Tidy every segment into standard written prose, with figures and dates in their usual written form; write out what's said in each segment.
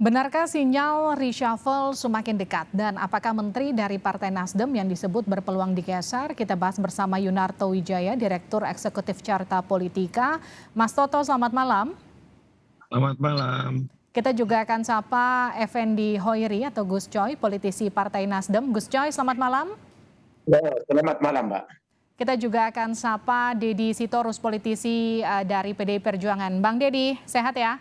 Benarkah sinyal reshuffle semakin dekat dan apakah menteri dari Partai Nasdem yang disebut berpeluang digeser? Kita bahas bersama Yunarto Wijaya, Direktur Eksekutif Carta Politika. Mas Toto, selamat malam. Selamat malam. Kita juga akan sapa Effendi Hoiri atau Gus Coy, politisi Partai Nasdem. Gus Coy, selamat malam. Selamat malam, Mbak. Kita juga akan sapa Dedi Sitorus, politisi dari PDI Perjuangan. Bang Dedi, sehat ya?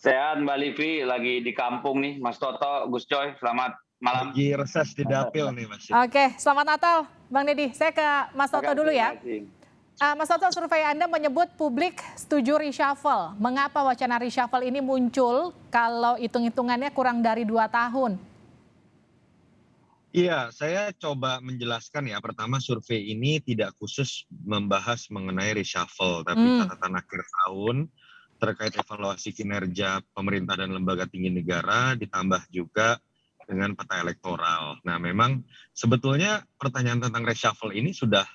Sehat Mbak Livi, lagi di kampung nih, Mas Toto, Gus Coy, selamat malam. Lagi reses di dapil nih Mas. Oke, selamat Natal Bang Dedi. Saya ke Mas Toto dulu ya. Mas Toto, survei Anda menyebut publik setuju reshuffle. Mengapa wacana reshuffle ini muncul kalau hitung-hitungannya kurang dari 2 tahun? Iya, saya coba menjelaskan ya. Pertama, survei ini tidak khusus membahas mengenai reshuffle, tapi catatan akhir tahun terkait evaluasi kinerja pemerintah dan lembaga tinggi negara, ditambah juga dengan peta elektoral. Nah, memang sebetulnya pertanyaan tentang reshuffle ini sudah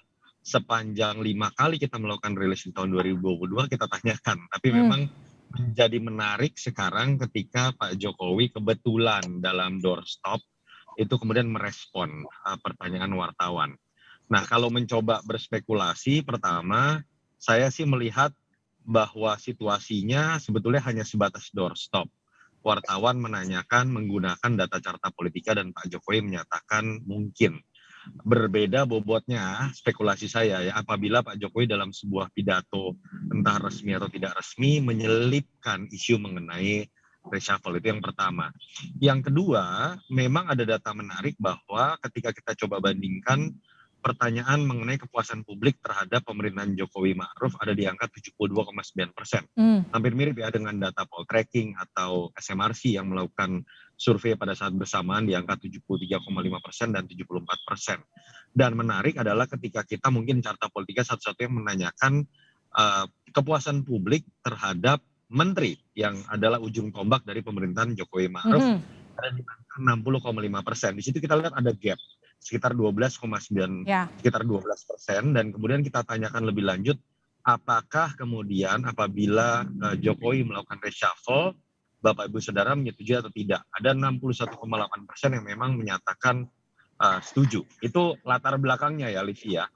sepanjang 5 kali kita melakukan rilis di tahun 2022 kita tanyakan. Tapi memang menjadi menarik sekarang ketika Pak Jokowi kebetulan dalam doorstop itu kemudian merespon pertanyaan wartawan. Nah, kalau mencoba berspekulasi, pertama saya sih melihat bahwa situasinya sebetulnya hanya sebatas doorstop. Wartawan menanyakan menggunakan data Carta Politika dan Pak Jokowi menyatakan mungkin. Berbeda bobotnya spekulasi saya ya, apabila Pak Jokowi dalam sebuah pidato entah resmi atau tidak resmi menyelipkan isu mengenai reshuffle. Itu yang pertama. Yang kedua, memang ada data menarik bahwa ketika kita coba bandingkan pertanyaan mengenai kepuasan publik terhadap pemerintahan Jokowi Ma'ruf ada di angka 72,9%. Hampir mirip ya dengan data Poltreking atau SMRC yang melakukan survei pada saat bersamaan di angka 73,5% dan 74%. Dan menarik adalah ketika kita mungkin Carta Politika satu-satunya menanyakan kepuasan publik terhadap menteri yang adalah ujung tombak dari pemerintahan Jokowi Ma'ruf ada di angka 60,5%. Di situ kita lihat ada gap sekitar 12,9, sekitar 12%, dan kemudian kita tanyakan lebih lanjut apakah kemudian apabila Jokowi melakukan reshuffle Bapak Ibu Saudara menyetujui atau tidak. Ada 61,8% yang memang menyatakan setuju. Itu latar belakangnya ya Livia.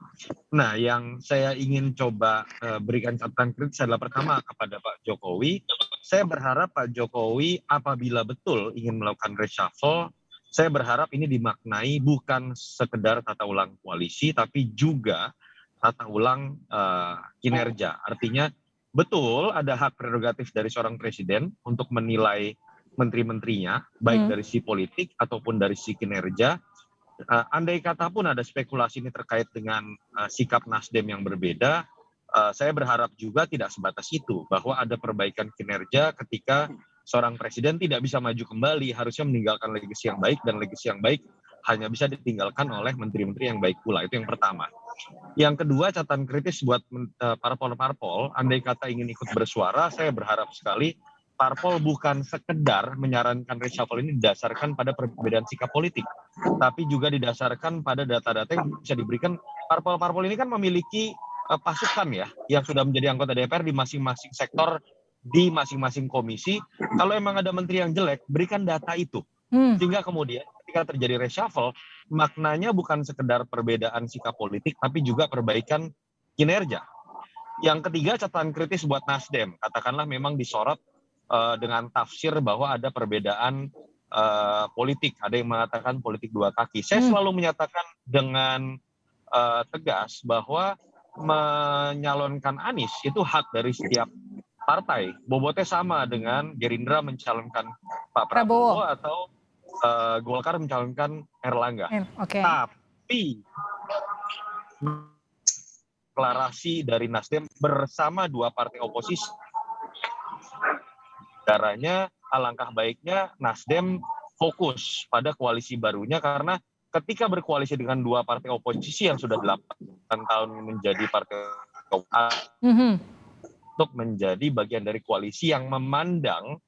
Nah, yang saya ingin coba berikan catatan kritis adalah pertama kepada Pak Jokowi. Saya berharap Pak Jokowi apabila betul ingin melakukan reshuffle, saya berharap ini dimaknai bukan sekedar tata ulang koalisi, tapi juga tata ulang kinerja. Artinya betul ada hak prerogatif dari seorang presiden untuk menilai menteri-menterinya, baik dari sisi politik ataupun dari sisi kinerja. Andai kata pun ada spekulasi ini terkait dengan sikap Nasdem yang berbeda, saya berharap juga tidak sebatas itu, bahwa ada perbaikan kinerja ketika seorang presiden tidak bisa maju kembali, harusnya meninggalkan legasi yang baik, dan legasi yang baik hanya bisa ditinggalkan oleh menteri-menteri yang baik pula. Itu yang pertama. Yang kedua, catatan kritis buat parpol-parpol, andai kata ingin ikut bersuara, saya berharap sekali parpol bukan sekedar menyarankan reshuffle ini didasarkan pada perbedaan sikap politik, tapi juga didasarkan pada data-data yang bisa diberikan. Parpol-parpol ini kan memiliki pasukan ya, yang sudah menjadi anggota DPR di masing-masing sektor, di masing-masing komisi. Kalau emang ada menteri yang jelek, berikan data itu. Sehingga kemudian ketika terjadi reshuffle, maknanya bukan sekedar perbedaan sikap politik, tapi juga perbaikan kinerja. Yang ketiga, catatan kritis buat Nasdem. Katakanlah memang disorot dengan tafsir bahwa ada perbedaan politik. Ada yang mengatakan politik dua kaki. Saya selalu menyatakan dengan tegas bahwa menyalonkan Anies itu hak dari setiap partai. Bobotnya sama dengan Gerindra mencalonkan Pak Prabowo atau Golkar mencalonkan Erlangga. Tapi deklarasi dari Nasdem bersama dua partai oposisi, caranya alangkah baiknya Nasdem fokus pada koalisi barunya, karena ketika berkoalisi dengan dua partai oposisi yang sudah 8 tahun menjadi partai untuk menjadi bagian dari koalisi yang memandang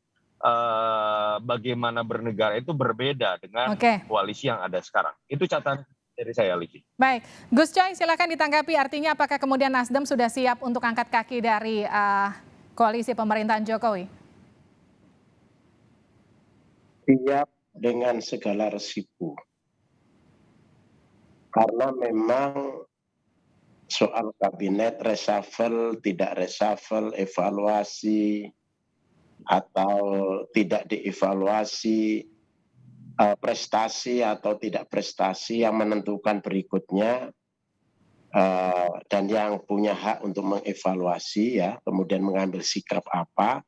bagaimana bernegara itu berbeda dengan koalisi yang ada sekarang. Itu catatan dari saya, Livi. Baik, Gus Coy silakan ditanggapi, artinya apakah kemudian Nasdem sudah siap untuk angkat kaki dari koalisi pemerintahan Jokowi? Siap dengan segala resiko. Karena memang soal kabinet reshuffle, tidak reshuffle, evaluasi, atau tidak dievaluasi, prestasi atau tidak prestasi yang menentukan berikutnya, dan yang punya hak untuk mengevaluasi ya, kemudian mengambil sikap apa,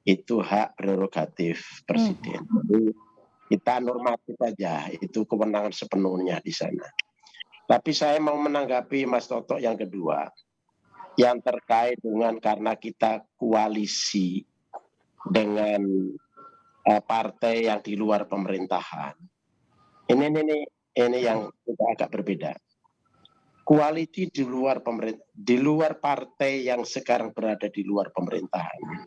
itu hak prerogatif presiden. Jadi kita normatif aja, itu kewenangan sepenuhnya di sana. Tapi saya mau menanggapi Mas Toto yang kedua, yang terkait dengan karena kita koalisi dengan partai yang di luar pemerintahan. Ini yang kita agak berbeda. Koalisi di luar partai yang sekarang berada di luar pemerintahan,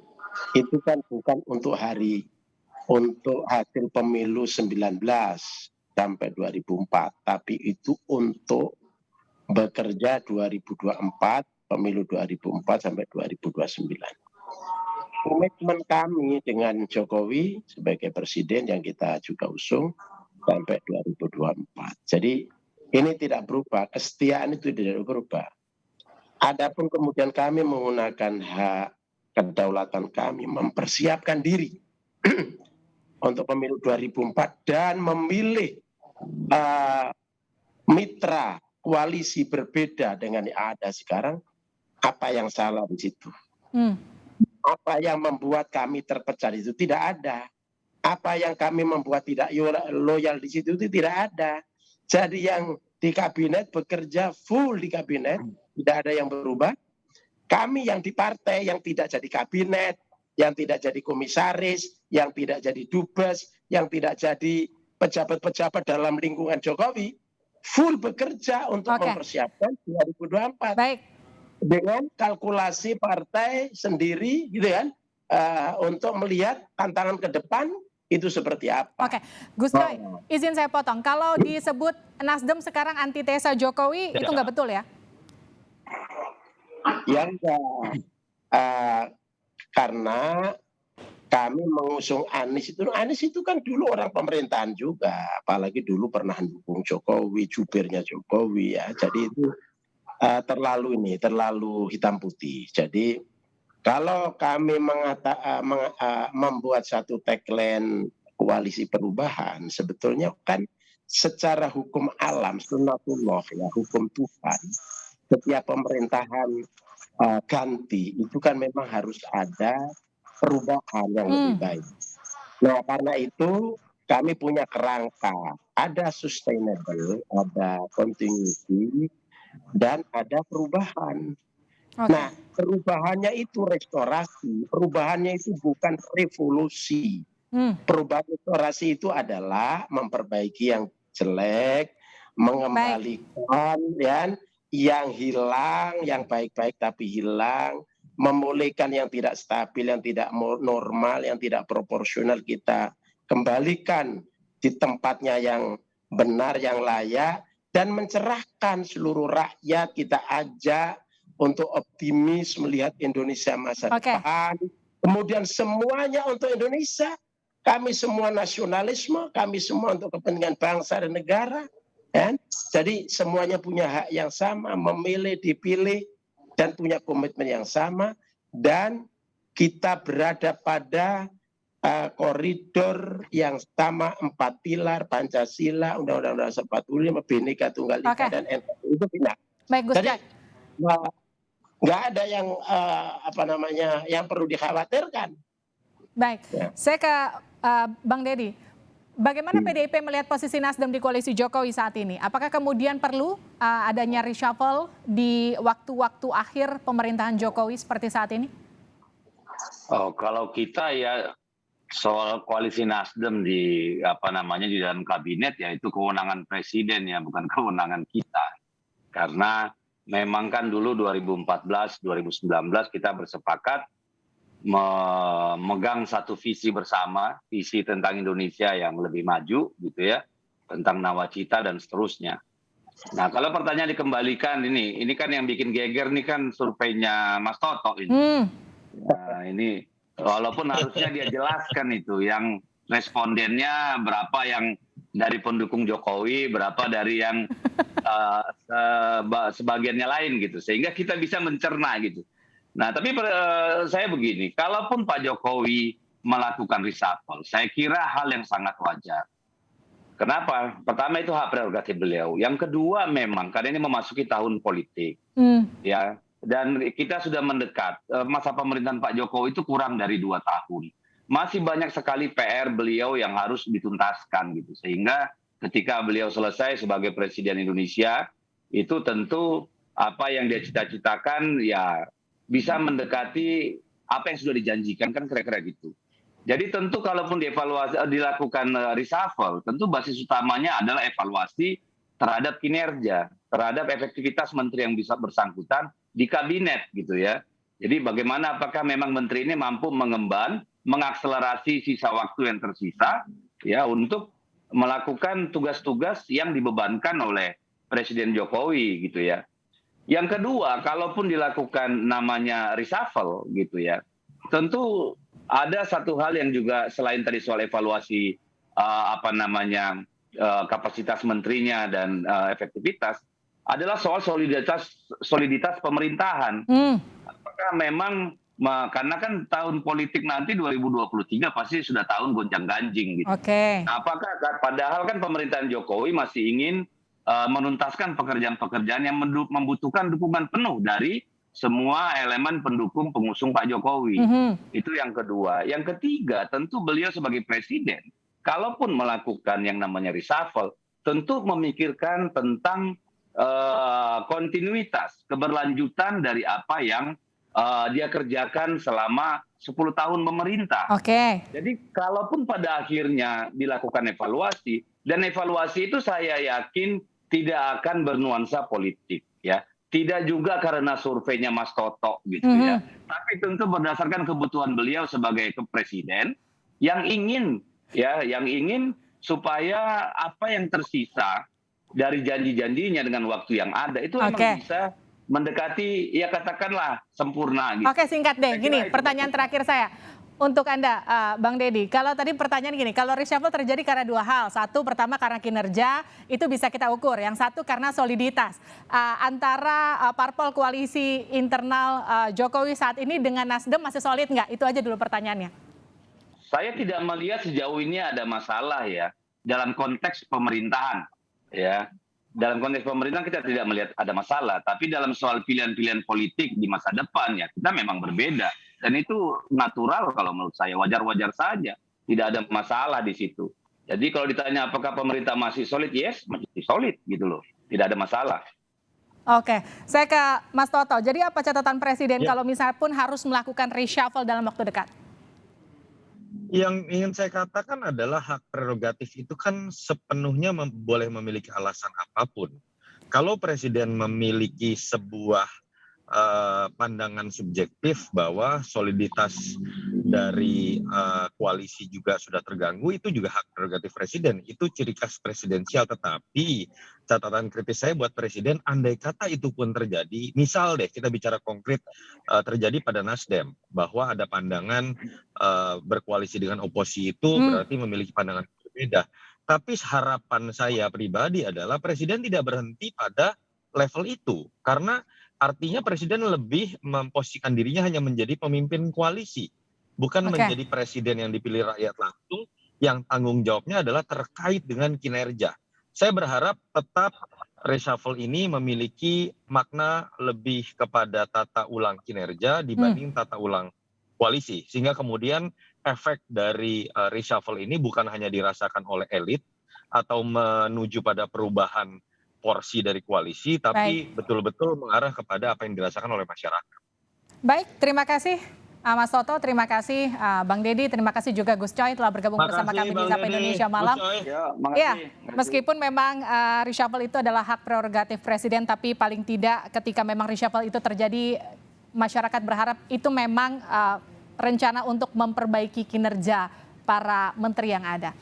itu kan bukan untuk hasil pemilu 19 sampai 2004, tapi itu untuk bekerja 2024, pemilu 2004 sampai 2029. Komitmen kami dengan Jokowi sebagai presiden yang kita juga usung sampai 2024. Jadi ini tidak berubah, kesetiaan itu tidak berubah. Adapun kemudian kami menggunakan hak kedaulatan kami mempersiapkan diri untuk pemilu 2004 dan memilih mitra koalisi berbeda dengan yang ada sekarang. Apa yang salah di situ? Apa yang membuat kami terpecah itu tidak ada. Apa yang kami membuat tidak loyal di situ itu tidak ada. Jadi yang di kabinet bekerja full di kabinet, tidak ada yang berubah. Kami yang di partai yang tidak jadi kabinet, yang tidak jadi komisaris, yang tidak jadi dubes, yang tidak jadi pejabat-pejabat dalam lingkungan Jokowi, full bekerja untuk mempersiapkan 2024. Baik. Dengan kalkulasi partai sendiri gitu kan, untuk melihat tantangan ke depan itu seperti apa. Oke, Gus Coy, izin saya potong. Kalau disebut Nasdem sekarang antitesa Jokowi, itu nggak betul ya? Ya enggak. Karena kami mengusung Anies itu kan dulu orang pemerintahan juga, apalagi dulu pernah mendukung Jokowi, jubirnya Jokowi ya. Jadi itu terlalu hitam putih. Jadi kalau kami membuat satu tagline koalisi perubahan, sebetulnya kan secara hukum alam, sunnatullah ya, hukum Tuhan, setiap pemerintahan ganti itu kan memang harus ada perubahan yang lebih baik. Nah, karena itu kami punya kerangka, ada sustainable, ada continuity, dan ada perubahan. Nah, perubahannya itu restorasi, perubahannya itu bukan revolusi. Perubahan restorasi itu adalah memperbaiki yang jelek, mengembalikan yang hilang, yang baik-baik tapi hilang, memulihkan yang tidak stabil, yang tidak normal, yang tidak proporsional, kita kembalikan di tempatnya yang benar, yang layak, dan mencerahkan seluruh rakyat. Kita ajak untuk optimis melihat Indonesia masa depan. Kemudian semuanya untuk Indonesia. Kami semua nasionalisme, kami semua untuk kepentingan bangsa dan negara. Jadi semuanya punya hak yang sama, memilih, dipilih, dan punya komitmen yang sama. Dan kita berada pada koridor yang sama, 4 pilar, Pancasila, Undang-Undang 45, Bhinneka Tunggal Ika, dan NKRI itu benar. Baik, Gus Coy. Nggak ada yang yang perlu dikhawatirkan. Baik, saya ke Bang Deddy. Bagaimana PDIP melihat posisi Nasdem di koalisi Jokowi saat ini? Apakah kemudian perlu adanya reshuffle di waktu-waktu akhir pemerintahan Jokowi seperti saat ini? Oh, kalau kita ya soal koalisi Nasdem di di dalam kabinet ya itu kewenangan presiden ya, bukan kewenangan kita. Karena memang kan dulu 2014, 2019 kita bersepakat memegang satu visi bersama, visi tentang Indonesia yang lebih maju gitu ya, tentang nawacita dan seterusnya. Nah, kalau pertanyaan dikembalikan ini kan yang bikin geger nih kan surveinya Mas Toto ini. Nah, ini walaupun harusnya dia jelaskan itu yang respondennya berapa yang dari pendukung Jokowi, berapa dari yang sebagiannya lain gitu, sehingga kita bisa mencerna gitu. Nah, tapi saya begini, kalaupun Pak Jokowi melakukan reshuffle, saya kira hal yang sangat wajar. Kenapa? Pertama itu hak prerogatif beliau. Yang kedua memang karena ini memasuki tahun politik, ya, dan kita sudah mendekat masa pemerintahan Pak Jokowi itu kurang dari 2 tahun. Masih banyak sekali PR beliau yang harus dituntaskan gitu, sehingga ketika beliau selesai sebagai Presiden Indonesia itu tentu apa yang dia cita-citakan ya bisa mendekati apa yang sudah dijanjikan, kan kira-kira gitu. Jadi tentu kalaupun dilakukan reshuffle, tentu basis utamanya adalah evaluasi terhadap kinerja, terhadap efektivitas menteri yang bisa bersangkutan di kabinet gitu ya. Jadi bagaimana apakah memang menteri ini mampu mengemban, mengakselerasi sisa waktu yang tersisa ya untuk melakukan tugas-tugas yang dibebankan oleh Presiden Jokowi gitu ya. Yang kedua, kalaupun dilakukan namanya reshuffle gitu ya, tentu ada satu hal yang juga selain tadi soal evaluasi kapasitas menterinya dan efektivitas adalah soal soliditas pemerintahan. Apakah memang karena kan tahun politik nanti 2023 pasti sudah tahun gonjang-ganjing gitu. Apakah padahal kan pemerintahan Jokowi masih ingin menuntaskan pekerjaan-pekerjaan yang membutuhkan dukungan penuh dari semua elemen pendukung pengusung Pak Jokowi. Itu yang kedua. Yang ketiga, tentu beliau sebagai presiden, kalaupun melakukan yang namanya reshuffle, tentu memikirkan tentang kontinuitas, keberlanjutan dari apa yang dia kerjakan selama 10 tahun memerintah. Jadi kalaupun pada akhirnya dilakukan evaluasi, dan evaluasi itu saya yakin tidak akan bernuansa politik, ya. Tidak juga karena surveinya Mas Toto gitu ya, tapi tentu berdasarkan kebutuhan beliau sebagai presiden yang ingin supaya apa yang tersisa dari janji-janjinya dengan waktu yang ada itu memang bisa mendekati ya katakanlah sempurna gitu. Singkat deh, gini pertanyaan terakhir saya. Untuk Anda, Bang Deddy, kalau tadi pertanyaan gini, kalau reshuffle terjadi karena 2 hal. Satu, pertama karena kinerja, itu bisa kita ukur. Yang satu karena soliditas. Antara parpol koalisi internal Jokowi saat ini dengan Nasdem masih solid nggak? Itu aja dulu pertanyaannya. Saya tidak melihat sejauh ini ada masalah ya, dalam konteks pemerintahan. Ya, dalam konteks pemerintahan kita tidak melihat ada masalah. Tapi dalam soal pilihan-pilihan politik di masa depan ya, kita memang berbeda. Dan itu natural kalau menurut saya, wajar-wajar saja. Tidak ada masalah di situ. Jadi kalau ditanya apakah pemerintah masih solid, yes, masih solid gitu loh. Tidak ada masalah. Saya ke Mas Toto. Jadi apa catatan Presiden kalau misalnya pun harus melakukan reshuffle dalam waktu dekat? Yang ingin saya katakan adalah hak prerogatif itu kan sepenuhnya boleh memiliki alasan apapun. Kalau Presiden memiliki sebuah pandangan subjektif bahwa soliditas dari koalisi juga sudah terganggu, itu juga hak prerogatif presiden, itu ciri khas presidensial. Tetapi catatan kritis saya buat presiden, andai kata itu pun terjadi, misal deh kita bicara konkret terjadi pada Nasdem bahwa ada pandangan berkoalisi dengan oposisi itu berarti memiliki pandangan berbeda. Tapi harapan saya pribadi adalah presiden tidak berhenti pada level itu, karena artinya presiden lebih memposisikan dirinya hanya menjadi pemimpin koalisi, bukan menjadi presiden yang dipilih rakyat langsung, yang tanggung jawabnya adalah terkait dengan kinerja. Saya berharap tetap reshuffle ini memiliki makna lebih kepada tata ulang kinerja dibanding tata ulang koalisi, sehingga kemudian efek dari reshuffle ini bukan hanya dirasakan oleh elit atau menuju pada perubahan porsi dari koalisi, tapi betul-betul mengarah kepada apa yang dirasakan oleh masyarakat. Baik, terima kasih Mas Toto, terima kasih Bang Deddy, terima kasih juga Gus Coy telah bergabung bersama kami di Sapa Indonesia Malam. Ya, meskipun memang reshuffle itu adalah hak prerogatif presiden, tapi paling tidak ketika memang reshuffle itu terjadi, masyarakat berharap itu memang rencana untuk memperbaiki kinerja para menteri yang ada.